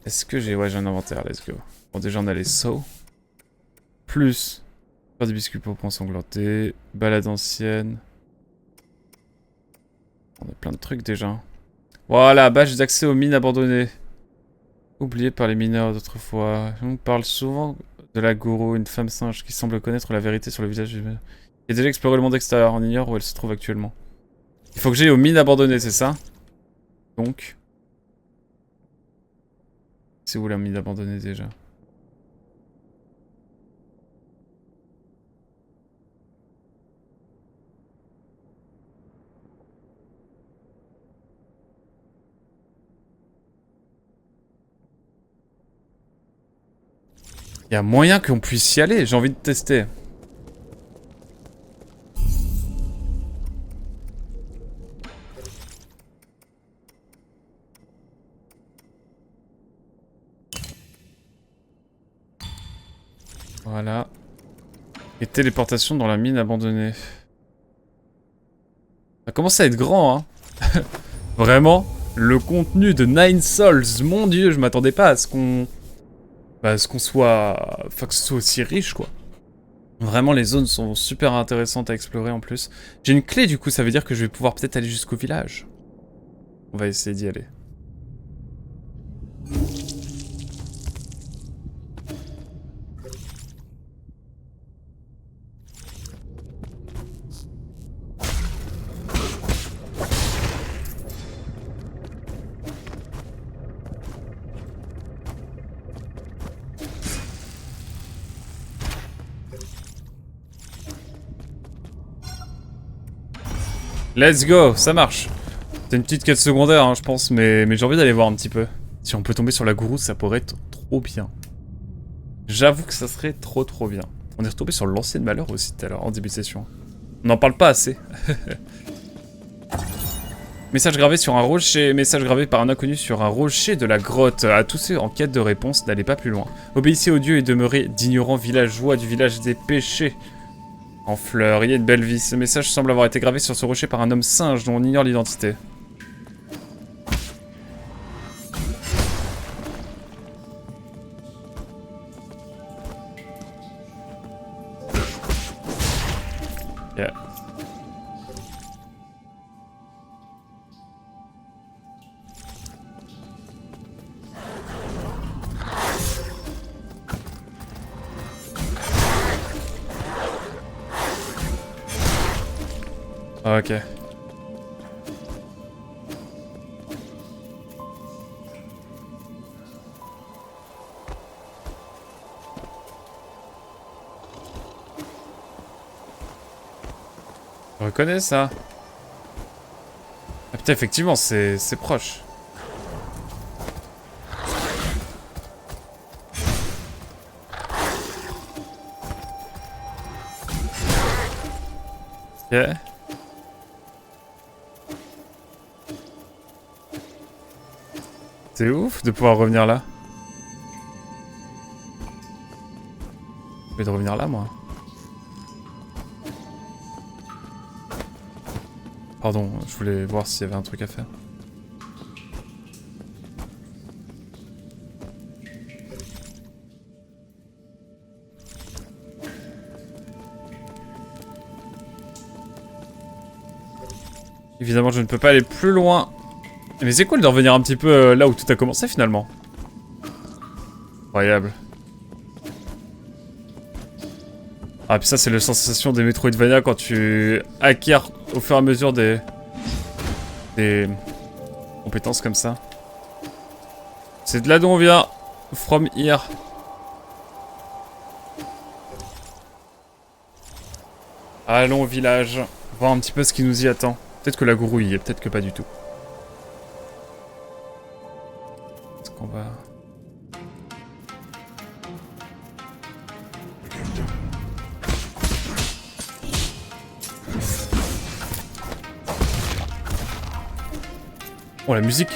Est-ce que j'ai... Ouais, j'ai un inventaire, let's go. Bon, déjà, on a les sauts. Plus... Faire des biscuits pour points sanglantés. Balade ancienne. On a plein de trucs, déjà. Voilà, badge d'accès aux mines abandonnées. Oublié par les mineurs d'autrefois. On parle souvent de la gourou, une femme singe qui semble connaître la vérité sur le village humain. Il a déjà exploré le monde extérieur, on ignore où elle se trouve actuellement. Il faut que j'aille aux mines abandonnées, c'est ça? Donc... C'est où la mine abandonnée déjà? Il y a moyen qu'on puisse y aller, j'ai envie de tester. Voilà. Et téléportation dans la mine abandonnée. Ça commence à être grand, hein. Vraiment, le contenu de Nine Souls, mon dieu, je m'attendais pas à ce qu'on... Bah, à ce qu'on soit... Enfin, que ce soit aussi riche, quoi. Vraiment, les zones sont super intéressantes à explorer en plus. J'ai une clé, du coup, ça veut dire que je vais pouvoir peut-être aller jusqu'au village. On va essayer d'y aller. Let's go, ça marche. C'est une petite quête secondaire, hein, je pense, mais j'ai envie d'aller voir un petit peu. Si on peut tomber sur la gourou, ça pourrait être trop bien. J'avoue que ça serait trop bien. On est retombé sur l'ancienne malheur aussi tout à l'heure, en début de session. On n'en parle pas assez. Message gravé sur un rocher, message gravé par un inconnu sur un rocher de la grotte. À tous ceux en quête de réponse, n'allez pas plus loin. Obéissez aux dieux et demeurez d'ignorants villageois du village des péchés. En fleurs, il y a une belle vie. Ce message semble avoir été gravé sur ce rocher par un homme singe dont on ignore l'identité. Yeah. Ok. Je reconnais ça. Ah putain, effectivement, c'est proche. Ok. C'est ouf de pouvoir revenir là. Je vais de revenir là, moi. Pardon, je voulais voir s'il y avait un truc à faire. Évidemment, je ne peux pas aller plus loin. Mais c'est cool de revenir un petit peu là où tout a commencé finalement. Incroyable. Ah, puis ça, c'est la sensation des Metroidvania quand tu acquiers au fur et à mesure des compétences comme ça. C'est de là d'où on vient. From here. Allons au village. Voir un petit peu ce qui nous y attend. Peut-être que la gourou y est, peut-être que pas du tout. Est-ce qu'on va... Oh, la musique.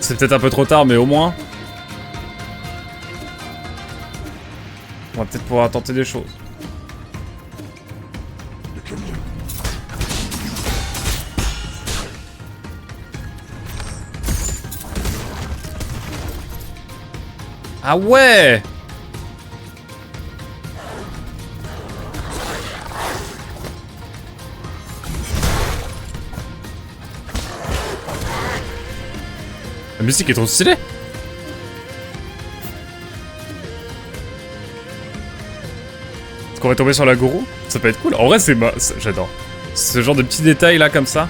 C'est peut-être un peu trop tard, mais au moins... on va peut-être pouvoir tenter des choses. Ah ouais! La musique est trop stylée! Est-ce qu'on va tomber sur la gourou? Ça peut être cool. En vrai, j'adore. Ce genre de petits détails là, comme ça.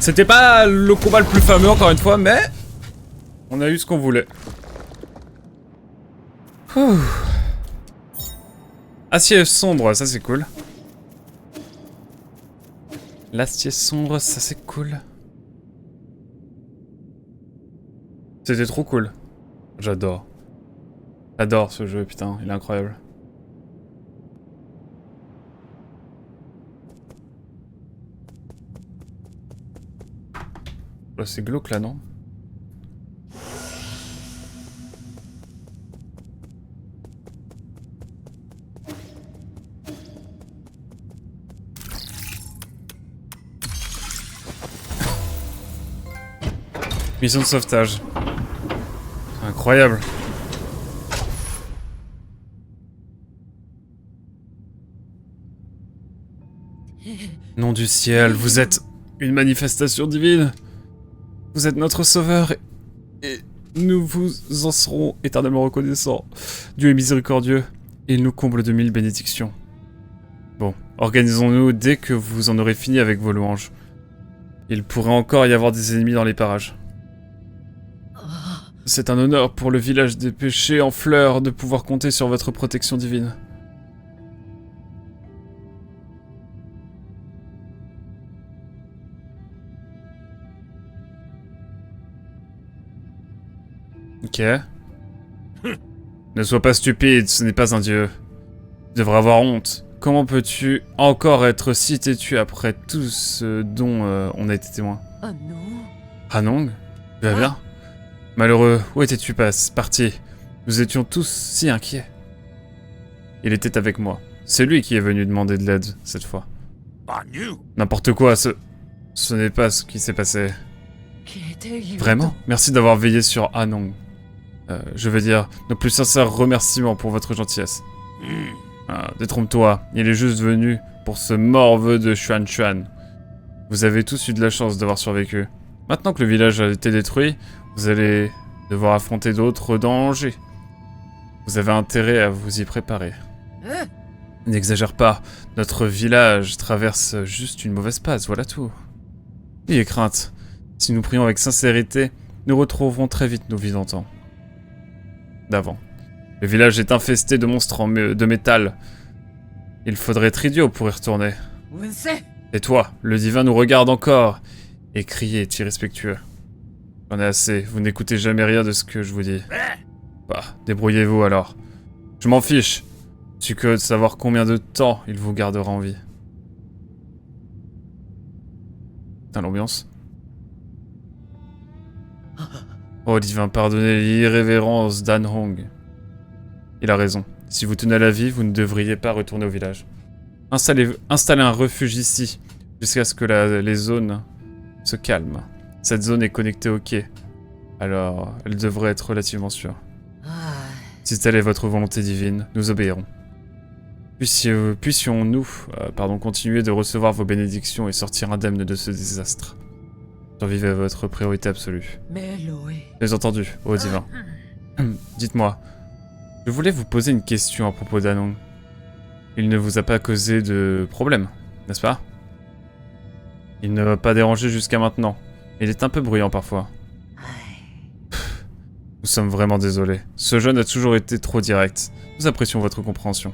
C'était pas le combat le plus fameux encore une fois, mais on a eu ce qu'on voulait. Ouh. Acier sombre, ça c'est cool. L'acier sombre, ça c'est cool. C'était trop cool. J'adore. J'adore ce jeu, putain, il est incroyable. Là, c'est glauque là, non? Mission de sauvetage. Incroyable. Nom du ciel, vous êtes une manifestation divine. Vous êtes notre sauveur et nous vous en serons éternellement reconnaissants. Dieu est miséricordieux et il nous comble de 1000 bénédictions. Bon, organisons-nous dès que vous en aurez fini avec vos louanges. Il pourrait encore y avoir des ennemis dans les parages. C'est un honneur pour le village des péchés en fleurs de pouvoir compter sur votre protection divine. Ok. Ne sois pas stupide, ce n'est pas un dieu. Tu devrais avoir honte. Comment peux-tu encore être si têtu après tout ce dont on a été témoin? Hanong? Tu vas bien? Malheureux, où étais-tu parti? Nous étions tous si inquiets. Il était avec moi. C'est lui qui est venu demander de l'aide, cette fois. N'importe quoi, ce n'est pas ce qui s'est passé. Vraiment? Merci d'avoir veillé sur Hanong. Je veux dire, nos plus sincères remerciements pour votre gentillesse. Ah, détrompe-toi, il est juste venu pour ce morveux de Xuan Xuan. Vous avez tous eu de la chance d'avoir survécu. Maintenant que le village a été détruit, vous allez devoir affronter d'autres dangers. Vous avez intérêt à vous y préparer. N'exagère pas, notre village traverse juste une mauvaise passe, voilà tout. N'ayez crainte, si nous prions avec sincérité, nous retrouverons très vite nos vies d'antan. D'avant. Le village est infesté de monstres de métal. Il faudrait être idiot pour y retourner. Et toi, le divin nous regarde encore. Et criez, est irrespectueux. J'en ai assez, vous n'écoutez jamais rien de ce que je vous dis. Bah, débrouillez-vous alors. Je m'en fiche. Je suis curieux de savoir combien de temps il vous gardera en vie. Putain, l'ambiance. Oh, divin, pardonnez l'irrévérence d'An Hong. Il a raison. Si vous tenez à la vie, vous ne devriez pas retourner au village. Installez un refuge ici, jusqu'à ce que les zones se calment. Cette zone est connectée au quai, alors elle devrait être relativement sûre. Si telle est votre volonté divine, nous obéirons. Puissions-nous continuer de recevoir vos bénédictions et sortir indemnes de ce désastre. Survivez à votre priorité absolue. Bien entendu, ô divin. Dites-moi, je voulais vous poser une question à propos d'Anong. Il ne vous a pas causé de problème, n'est-ce pas? Il ne m'a pas dérangé jusqu'à maintenant. Il est un peu bruyant parfois. Nous sommes vraiment désolés. Ce jeune a toujours été trop direct. Nous apprécions votre compréhension.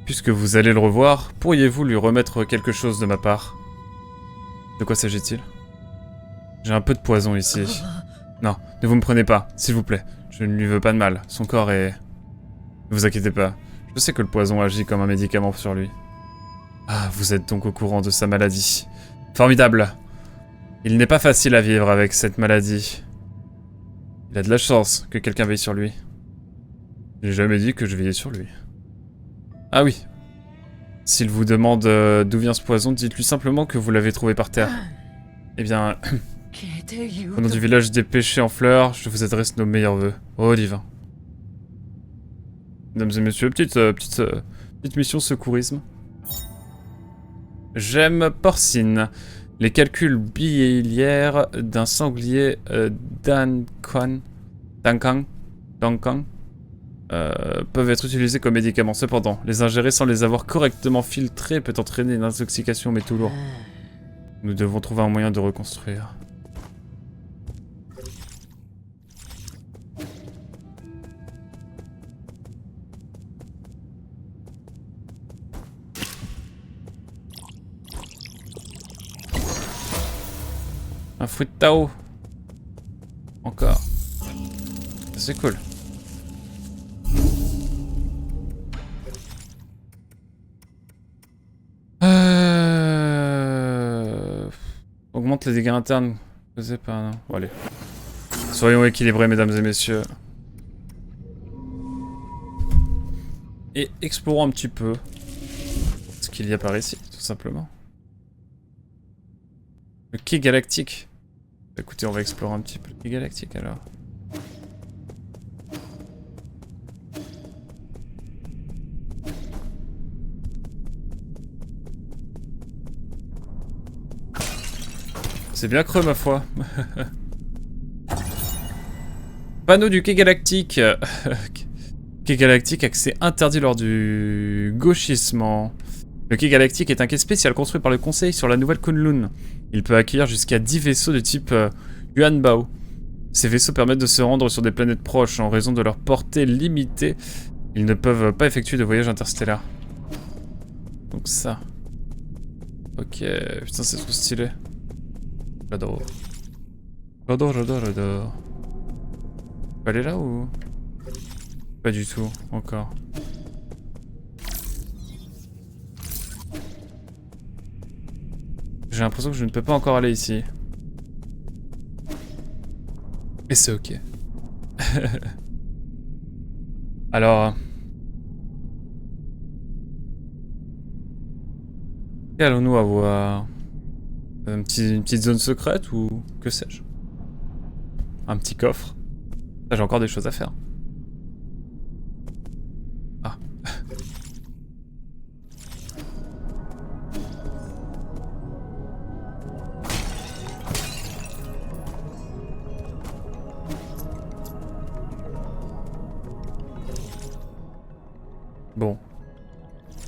Puisque vous allez le revoir, pourriez-vous lui remettre quelque chose de ma part? De quoi s'agit-il? J'ai un peu de poison ici. Non, ne vous me prenez pas, s'il vous plaît. Je ne lui veux pas de mal. Son corps est... Ne vous inquiétez pas. Je sais que le poison agit comme un médicament sur lui. Ah, vous êtes donc au courant de sa maladie. Formidable. Il n'est pas facile à vivre avec cette maladie. Il a de la chance que quelqu'un veille sur lui. J'ai jamais dit que je veillais sur lui. Ah oui. S'il vous demande d'où vient ce poison, dites-lui simplement que vous l'avez trouvé par terre. Eh bien... Au nom du village des péchés en fleurs, je vous adresse nos meilleurs vœux. Oh divin. Mesdames et messieurs, petite mission secourisme. Gemme porcine. Les calculs biliaires d'un sanglier Dankang peuvent être utilisés comme médicaments. Cependant, les ingérer sans les avoir correctement filtrés peut entraîner une intoxication métaux lourds. Nous devons trouver un moyen de reconstruire. Un fruit de Tao. Encore. C'est cool. Augmente les dégâts internes causés par... Non. Bon, allez. Soyons équilibrés, mesdames et messieurs. Et explorons un petit peu ce qu'il y a par ici, tout simplement. Le quai galactique. Écoutez, on va explorer un petit peu le quai galactique alors. C'est bien creux ma foi. Panneau du quai galactique. Quai galactique, accès interdit lors du gauchissement. Le quai galactique est un quai spécial construit par le conseil sur la nouvelle Kunlun. Il peut accueillir jusqu'à 10 vaisseaux de type Yuanbao. Ces vaisseaux permettent de se rendre sur des planètes proches. En raison de leur portée limitée, ils ne peuvent pas effectuer de voyage interstellaire. Donc ça. Ok, putain c'est trop stylé. J'adore. J'adore, j'adore, j'adore. On peut aller là ou... Pas du tout, encore. J'ai l'impression que je ne peux pas encore aller ici. Et c'est ok. Alors... Qu'allons-nous avoir? Une petite zone secrète ou que sais-je? Un petit coffre. J'ai encore des choses à faire. Ah. Bon.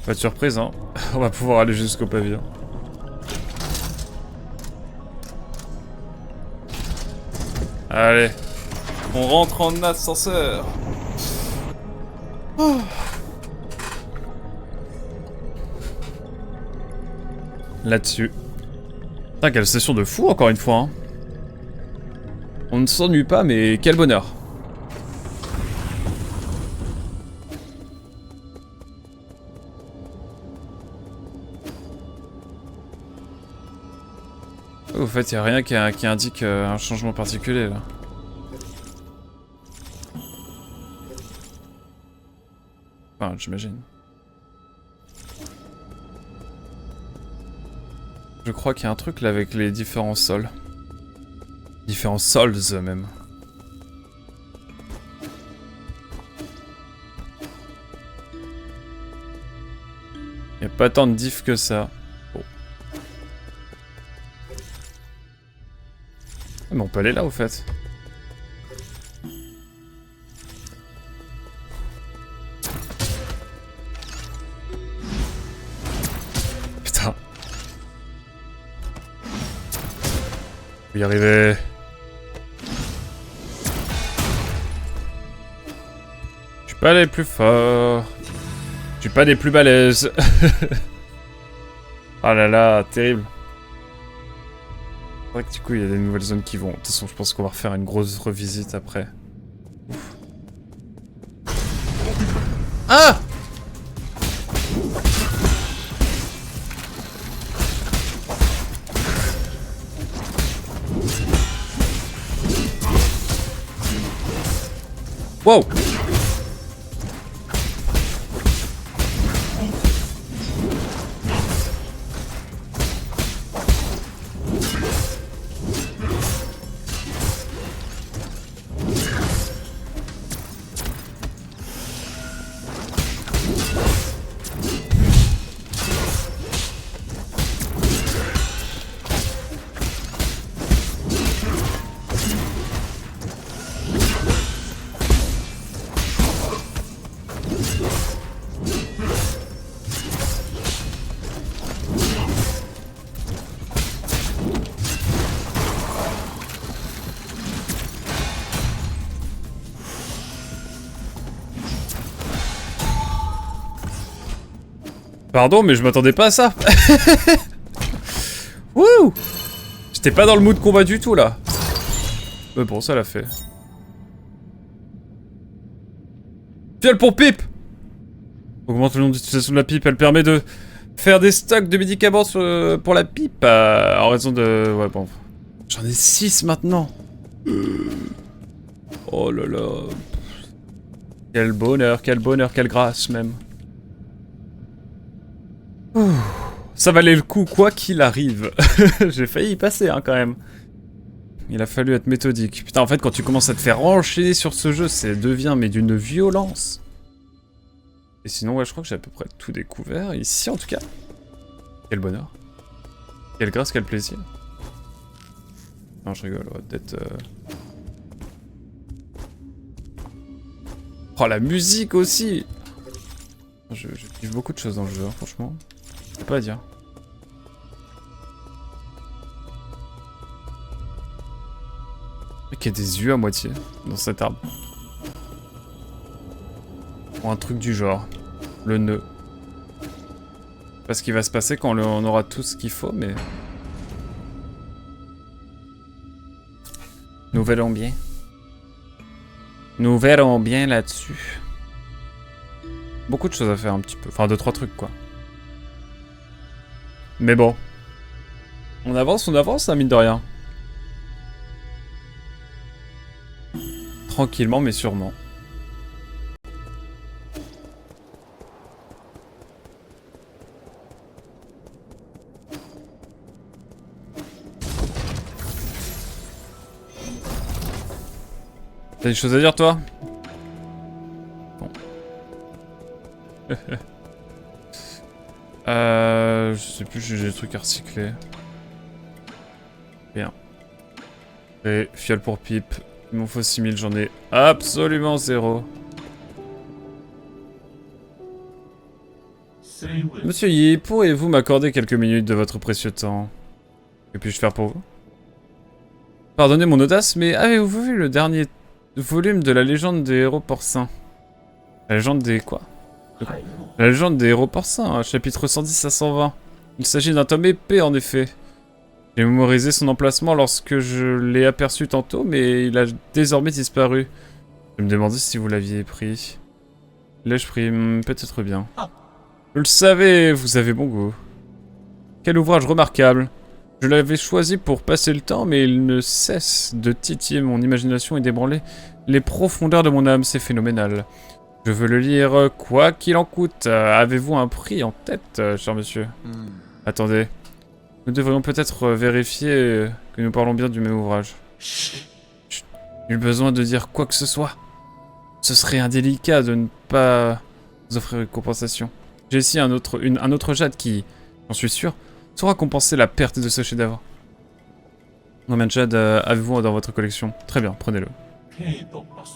Pas de surprise, hein. On va pouvoir aller jusqu'au pavillon. Allez. On rentre en ascenseur. Oh. là-dessus. Putain, quelle session de fou, encore une fois. Hein. On ne s'ennuie pas, mais quel bonheur. Au fait, il n'y a rien qui indique un changement particulier, là. Enfin, j'imagine. Je crois qu'il y a un truc là avec les différents sols. Différents sols même. Il n'y a pas tant de diff que ça. Bon. Ah, mais on peut aller là au fait. Putain. Faut y arriver. Je suis pas les plus forts. Je suis pas des plus balèzes. Ah là là, terrible. C'est vrai que du coup il y a des nouvelles zones qui vont. De toute façon je pense qu'on va refaire une grosse revisite après. Ouf. Ah! Wow! Pardon, mais je m'attendais pas à ça. Wouh! J'étais pas dans le mood combat du tout là. Mais bon, ça l'a fait. Fiole pour pipe! Augmente le nombre d'utilisation de la pipe, elle permet de faire des stocks de médicaments pour la pipe. En raison de... Ouais, bon. J'en ai 6 maintenant. Oh là là. Quel bonheur, quelle grâce même. Ouh, ça valait le coup, quoi qu'il arrive. J'ai failli y passer, hein, quand même. Il a fallu être méthodique. Putain, en fait, quand tu commences à te faire enchaîner sur ce jeu, ça devient, mais d'une violence. Et sinon, ouais, je crois que j'ai à peu près tout découvert, ici, en tout cas. Quel bonheur. Quelle grâce, quel plaisir. Non, je rigole, ouais, peut-être... Oh, la musique aussi! Je kiffe beaucoup de choses dans le jeu, hein, franchement. C'est pas à dire. Il y a des yeux à moitié dans cet arbre. Ou un truc du genre. Le nœud. Pas ce qui va se passer quand on aura tout ce qu'il faut, mais... Nous verrons bien. Nous verrons bien là-dessus. Beaucoup de choses à faire un petit peu. Enfin, 2-3 trucs, quoi. Mais bon. On avance, hein, mine de rien. Tranquillement, mais sûrement. T'as des choses à dire, toi? Bon. Je sais plus, j'ai des trucs à recycler. Bien. Et fiole pour pipe. Il m'en faut 6000, j'en ai absolument 0. Monsieur Yi, pourriez-vous m'accorder quelques minutes de votre précieux temps? Que puis-je faire pour vous? Pardonnez mon audace, mais avez-vous vu le dernier volume de la légende des héros porcins? La légende des quoi? La légende des héros porcins, chapitre 110 à 120. Il s'agit d'un tome épais, en effet. J'ai mémorisé son emplacement lorsque je l'ai aperçu tantôt, mais il a désormais disparu. Je me demandais si vous l'aviez pris. L'ai-je pris? Peut-être bien. Je le savais, vous avez bon goût. Quel ouvrage remarquable. Je l'avais choisi pour passer le temps, mais il ne cesse de titiller mon imagination et d'ébranler les profondeurs de mon âme. C'est phénoménal. Je veux le lire quoi qu'il en coûte. Avez-vous un prix en tête, cher monsieur? Attendez. Nous devrions peut-être vérifier que nous parlons bien du même ouvrage. Chut. J'ai besoin de dire quoi que ce soit. Ce serait indélicat de ne pas vous offrir une compensation. J'ai ici un autre jade qui, j'en suis sûr, saura compenser la perte de ce chef-d'œuvre. Combien de jade avez-vous dans votre collection? Très bien, prenez-le.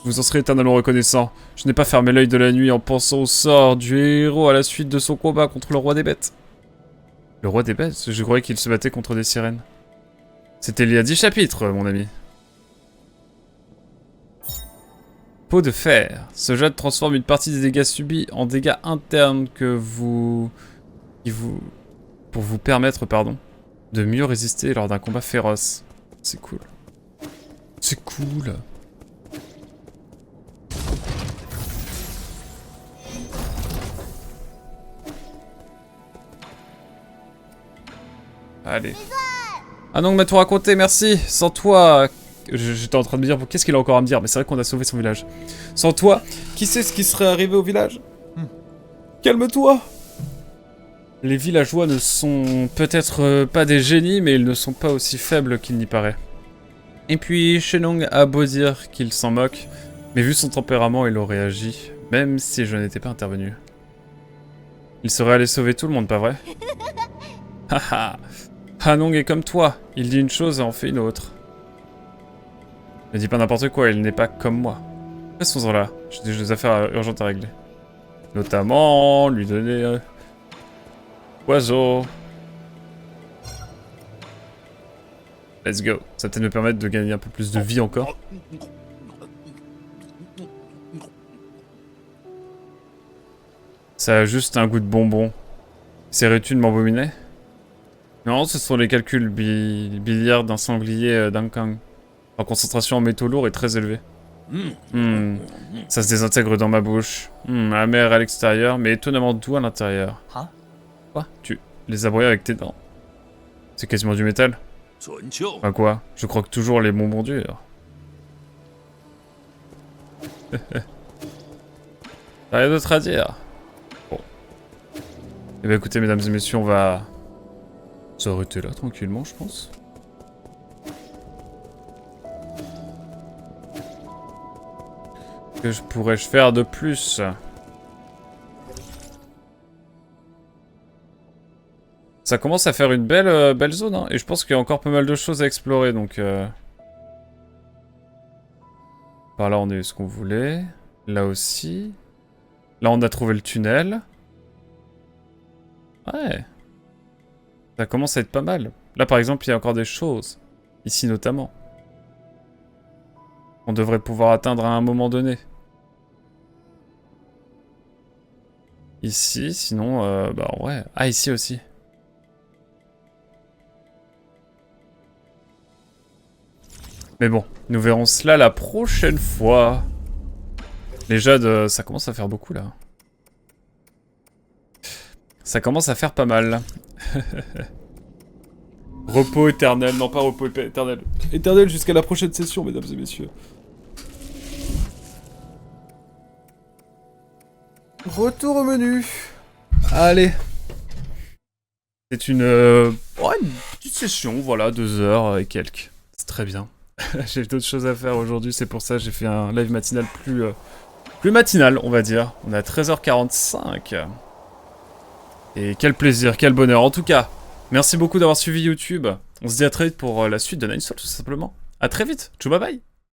Vous en serez éternellement reconnaissant. Je n'ai pas fermé l'œil de la nuit en pensant au sort du héros à la suite de son combat contre le roi des bêtes. Le roi des bêtes? Je croyais qu'il se battait contre des sirènes. C'était il y a 10 chapitres, mon ami. Peau de fer. Ce jade transforme une partie des dégâts subis en dégâts internes pour vous permettre, de mieux résister lors d'un combat féroce. C'est cool. C'est cool. Allez. Ah non, on m'a tout raconté, merci. Sans toi... J'étais en train de me dire, qu'est-ce qu'il a encore à me dire? Mais c'est vrai qu'on a sauvé son village. Sans toi, qui sait ce qui serait arrivé au village? Calme-toi. Les villageois ne sont peut-être pas des génies, mais ils ne sont pas aussi faibles qu'il n'y paraît. Et puis, Shenong a beau dire qu'il s'en moque, mais vu son tempérament, il aurait agi, même si je n'étais pas intervenu. Il serait allé sauver tout le monde, pas vrai? Haha. Hanong est comme toi, il dit une chose et en fait une autre. Ne dis pas n'importe quoi, il n'est pas comme moi. Restons-en là, j'ai des affaires urgentes à régler. Notamment, lui donner... Oiseau. Let's go. Ça va peut-être me permettre de gagner un peu plus de vie encore. Ça a juste un goût de bonbon. Serais-tu de m'embominer? Non, ce sont les calculs biliaires d'un sanglier d'Ankang. La concentration en métaux lourds est très élevée. Ça se désintègre dans ma bouche. Amer à l'extérieur, mais étonnamment doux à l'intérieur. Quoi? Tu les as broyés avec tes dents? C'est quasiment du métal. Enfin quoi? Je croque toujours les bonbons durs. T'as rien d'autre à dire? Bon. Eh bien écoutez mesdames et messieurs, on va s'arrêter là tranquillement je pense. Que pourrais-je faire de plus? Ça commence à faire une belle zone, hein, et je pense qu'il y a encore pas mal de choses à explorer, donc... Par là, on a eu ce qu'on voulait. Là aussi. Là, on a trouvé le tunnel. Ouais. Ça commence à être pas mal. Là, par exemple, il y a encore des choses. Ici, notamment. On devrait pouvoir atteindre à un moment donné. Ici, sinon, bah ouais. Ah, ici aussi. Mais bon, nous verrons cela la prochaine fois. Les jades, ça commence à faire beaucoup là. Ça commence à faire pas mal. Repos éternel, non pas repos éternel. Éternel jusqu'à la prochaine session, mesdames et messieurs. Retour au menu. Allez. C'est une petite session, voilà, 2 heures et quelques. C'est très bien. J'ai d'autres choses à faire aujourd'hui, c'est pour ça que j'ai fait un live matinal plus matinal, on va dire. On est à 13h45. Et quel plaisir, quel bonheur. En tout cas, merci beaucoup d'avoir suivi YouTube. On se dit à très vite pour la suite de Nine Sols, tout simplement. À très vite. Tchou, bye bye.